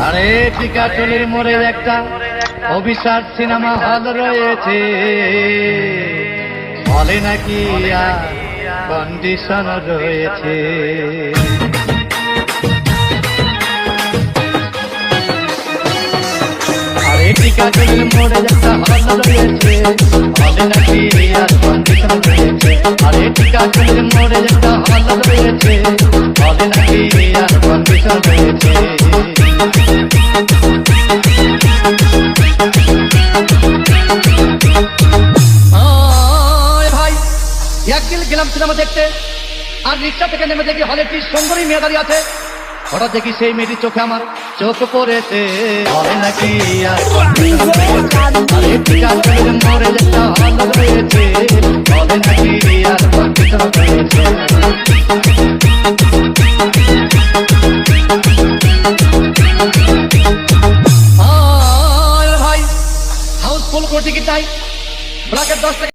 আরে টিকাটুলির মোড়ে একটা অভিশাপ সিনেমা হল রয়েছে, বলে নাকি কন্ডিশন রয়েছে। আরে টিকাটুলির মোড়ে একটা হল রয়েছে, বলে নাকি কন্ডিশন রয়েছে। আরে টিকাটুলির মোড়ে একটা হল রয়েছে, বলে নাকি কন্ডিশন রয়েছে। একদিন গেলাম সিনেমা দেখতে, আর রিক্সা থেকে নেমে দেখি হলে কি সুন্দরী মেয়ে দাঁড়িয়ে আছে। হঠাৎ দেখি সেই মেয়েটির চোখে আমার চোখ পড়েছে, বলে নাকি মোড়ে একটা হল রয়েছে, বলে নাকি ভাই হাউসফুল করে টিকিট চাই, ব্ল্যাকের 10 টাকা।